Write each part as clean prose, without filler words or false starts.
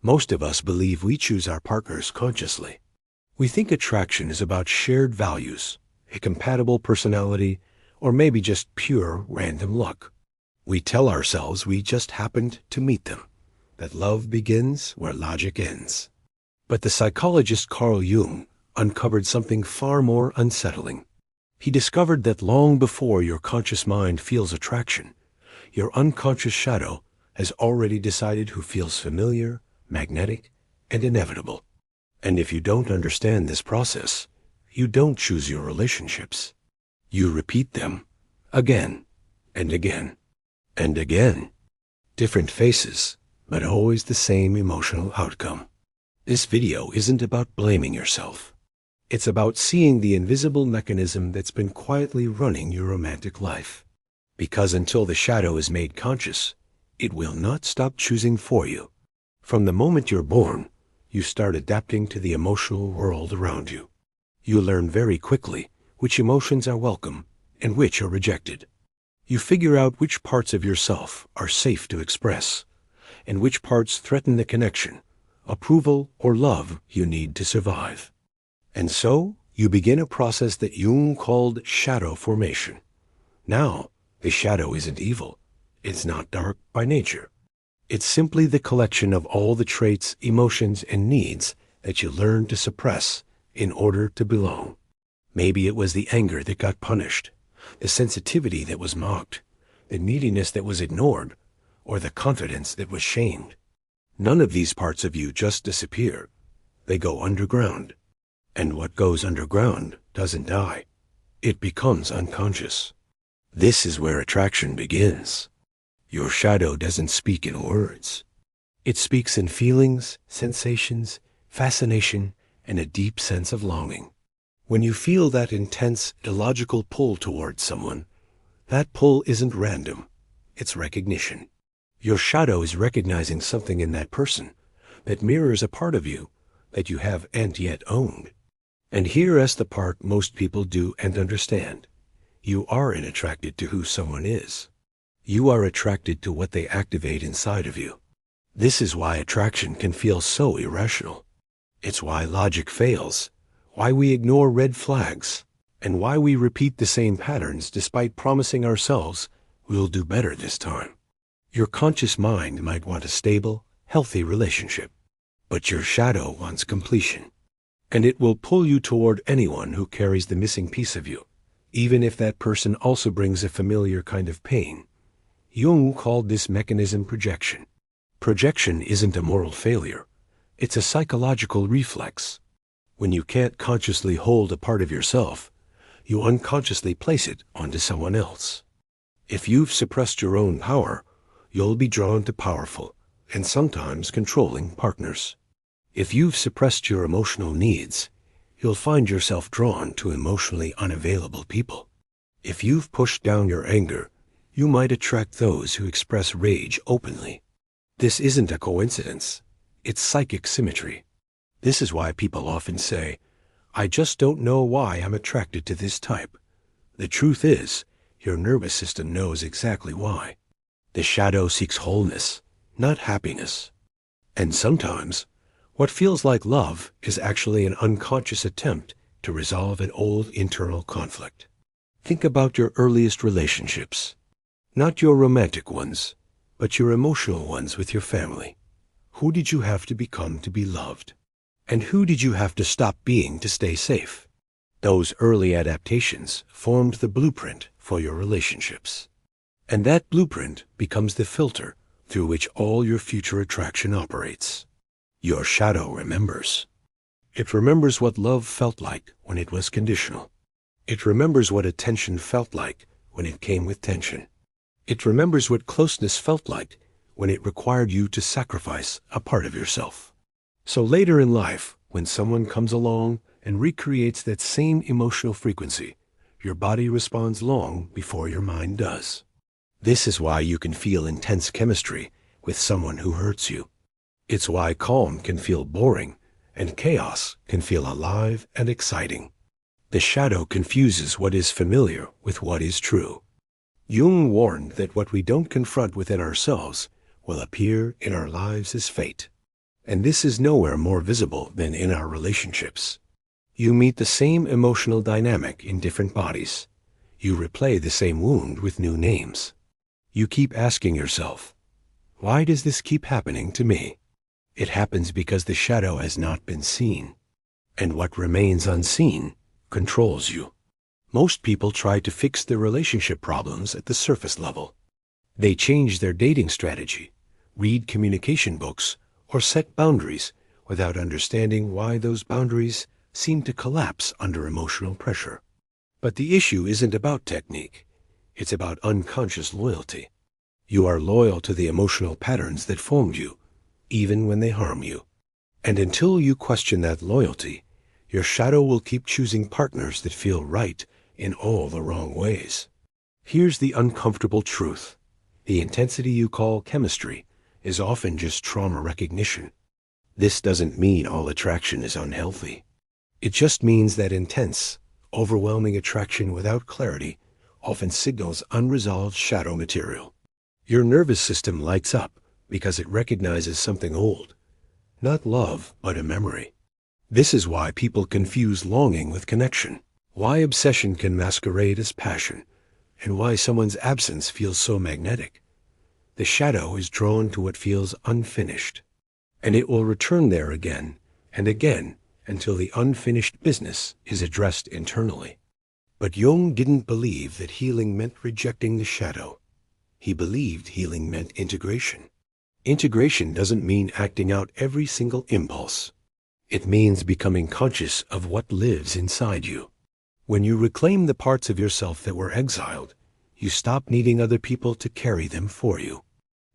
Most of us believe we choose our partners consciously. We think attraction is about shared values, a compatible personality, or maybe just pure random luck. We tell ourselves we just happened to meet them, that love begins where logic ends. But the psychologist Carl Jung uncovered something far more unsettling. He discovered that long before your conscious mind feels attraction, your unconscious shadow has already decided who feels familiar, magnetic, and inevitable. And if you don't understand this process, you don't choose your relationships. You repeat them again and again and again. Different faces, but always the same emotional outcome. This video isn't about blaming yourself. It's about seeing the invisible mechanism that's been quietly running your romantic life. Because until the shadow is made conscious, it will not stop choosing for you. From the moment you're born, you start adapting to the emotional world around you. You learn very quickly which emotions are welcome and which are rejected. You figure out which parts of yourself are safe to express, and which parts threaten the connection, approval, or love you need to survive. And so, you begin a process that Jung called shadow formation. Now, the shadow isn't evil. It's not dark by nature. It's simply the collection of all the traits, emotions, and needs that you learn to suppress in order to belong. Maybe it was the anger that got punished, the sensitivity that was mocked, the neediness that was ignored, or the confidence that was shamed. None of these parts of you just disappear. They go underground. And what goes underground doesn't die. It becomes unconscious. This is where attraction begins. Your shadow doesn't speak in words. It speaks in feelings, sensations, fascination, and a deep sense of longing. When you feel that intense, illogical pull towards someone, that pull isn't random. It's recognition. Your shadow is recognizing something in that person that mirrors a part of you that you haven't yet owned. And here is the part most people do and understand. You aren't attracted to who someone is. You are attracted to what they activate inside of you. This is why attraction can feel so irrational. It's why logic fails, why we ignore red flags, and why we repeat the same patterns despite promising ourselves we'll do better this time. Your conscious mind might want a stable, healthy relationship, but your shadow wants completion. And it will pull you toward anyone who carries the missing piece of you, even if that person also brings a familiar kind of pain. Jung called this mechanism projection. Projection isn't a moral failure. It's a psychological reflex. When you can't consciously hold a part of yourself, you unconsciously place it onto someone else. If you've suppressed your own power, you'll be drawn to powerful and sometimes controlling partners. If you've suppressed your emotional needs, you'll find yourself drawn to emotionally unavailable people. If you've pushed down your anger, you might attract those who express rage openly. This isn't a coincidence. It's psychic symmetry. This is why people often say, "I just don't know why I'm attracted to this type." The truth is, your nervous system knows exactly why. The shadow seeks wholeness, not happiness. And sometimes, what feels like love is actually an unconscious attempt to resolve an old internal conflict. Think about your earliest relationships. Not your romantic ones, but your emotional ones with your family. Who did you have to become to be loved? And who did you have to stop being to stay safe? Those early adaptations formed the blueprint for your relationships. And that blueprint becomes the filter through which all your future attraction operates. Your shadow remembers. It remembers what love felt like when it was conditional. It remembers what attention felt like when it came with tension. It remembers what closeness felt like when it required you to sacrifice a part of yourself. So later in life, when someone comes along and recreates that same emotional frequency, your body responds long before your mind does. This is why you can feel intense chemistry with someone who hurts you. It's why calm can feel boring and chaos can feel alive and exciting. The shadow confuses what is familiar with what is true. Jung warned that what we don't confront within ourselves will appear in our lives as fate. And this is nowhere more visible than in our relationships. You meet the same emotional dynamic in different bodies. You replay the same wound with new names. You keep asking yourself, why does this keep happening to me? It happens because the shadow has not been seen. And what remains unseen controls you. Most people try to fix their relationship problems at the surface level. They change their dating strategy, read communication books, or set boundaries without understanding why those boundaries seem to collapse under emotional pressure. But the issue isn't about technique. It's about unconscious loyalty. You are loyal to the emotional patterns that formed you, even when they harm you. And until you question that loyalty, your shadow will keep choosing partners that feel right in all the wrong ways. Here's the uncomfortable truth. The intensity you call chemistry is often just trauma recognition. This doesn't mean all attraction is unhealthy. It just means that intense, overwhelming attraction without clarity often signals unresolved shadow material. Your nervous system lights up because it recognizes something old, not love, but a memory. This is why people confuse longing with connection, why obsession can masquerade as passion, and why someone's absence feels so magnetic. The shadow is drawn to what feels unfinished, and it will return there again and again until the unfinished business is addressed internally. But Jung didn't believe that healing meant rejecting the shadow. He believed healing meant integration. Integration doesn't mean acting out every single impulse. It means becoming conscious of what lives inside you. When you reclaim the parts of yourself that were exiled, you stop needing other people to carry them for you.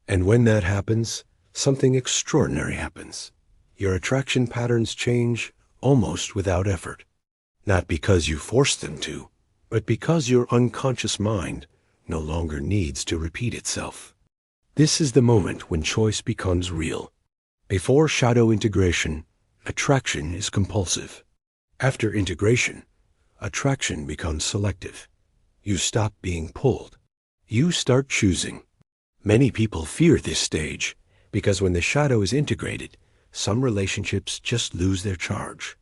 And when that happens, something extraordinary happens. Your attraction patterns change almost without effort. Not because you forced them to, but because your unconscious mind no longer needs to repeat itself. This is the moment when choice becomes real. Before shadow integration, attraction is compulsive. After integration, attraction becomes selective. You stop being pulled. You start choosing. Many people fear this stage because when the shadow is integrated, some relationships just lose their charge.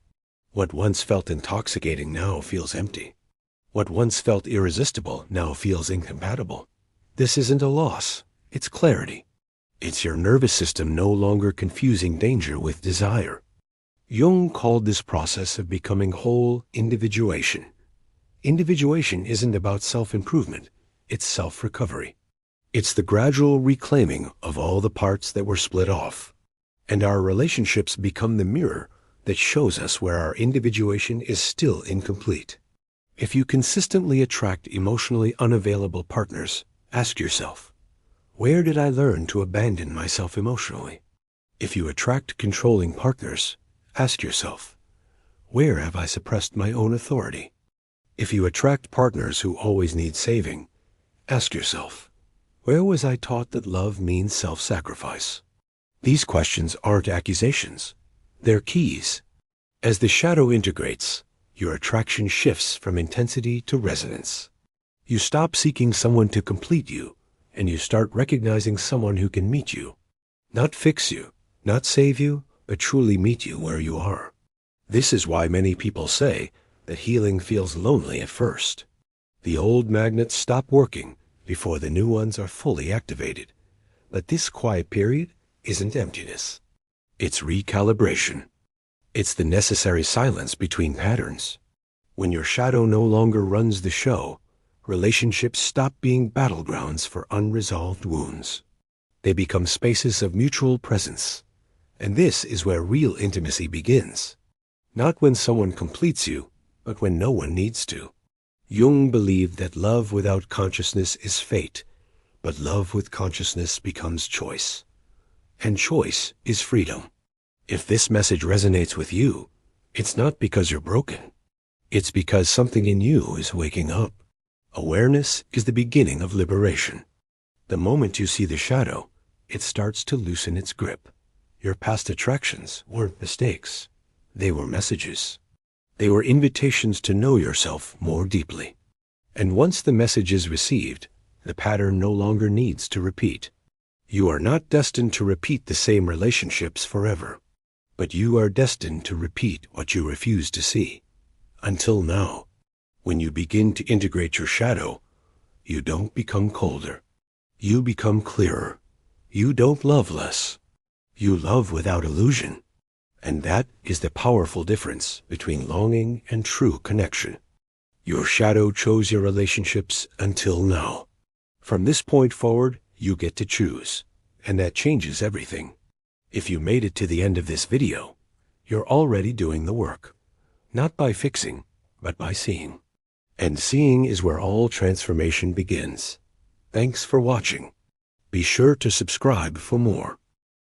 What once felt intoxicating now feels empty. What once felt irresistible now feels incompatible. This isn't a loss, it's clarity. It's your nervous system no longer confusing danger with desire. Jung called this process of becoming whole individuation. Individuation isn't about self-improvement, it's self-recovery. It's the gradual reclaiming of all the parts that were split off. And our relationships become the mirror that shows us where our individuation is still incomplete. If you consistently attract emotionally unavailable partners, ask yourself, where did I learn to abandon myself emotionally? If you attract controlling partners, ask yourself, where have I suppressed my own authority? If you attract partners who always need saving, ask yourself, where was I taught that love means self-sacrifice? These questions aren't accusations. They're keys. As the shadow integrates, your attraction shifts from intensity to resonance. You stop seeking someone to complete you, and you start recognizing someone who can meet you. Not fix you, not save you, but truly meet you where you are. This is why many people say that healing feels lonely at first. The old magnets stop working before the new ones are fully activated. But this quiet period isn't emptiness. It's recalibration. It's the necessary silence between patterns. When your shadow no longer runs the show, relationships stop being battlegrounds for unresolved wounds. They become spaces of mutual presence. And this is where real intimacy begins. Not when someone completes you, but when no one needs to. Jung believed that love without consciousness is fate, but love with consciousness becomes choice. And choice is freedom. If this message resonates with you, it's not because you're broken. It's because something in you is waking up. Awareness is the beginning of liberation. The moment you see the shadow, it starts to loosen its grip. Your past attractions weren't mistakes. They were messages. They were invitations to know yourself more deeply. And once the message is received, the pattern no longer needs to repeat. You are not destined to repeat the same relationships forever, but you are destined to repeat what you refuse to see. Until now, when you begin to integrate your shadow, you don't become colder. You become clearer. You don't love less. You love without illusion. And that is the powerful difference between longing and true connection. Your shadow chose your relationships until now. From this point forward, you get to choose, and that changes everything. If you made it to the end of this video, you're already doing the work, not by fixing, but by seeing. And seeing is where all transformation begins. Thanks for watching. Be sure to subscribe for more.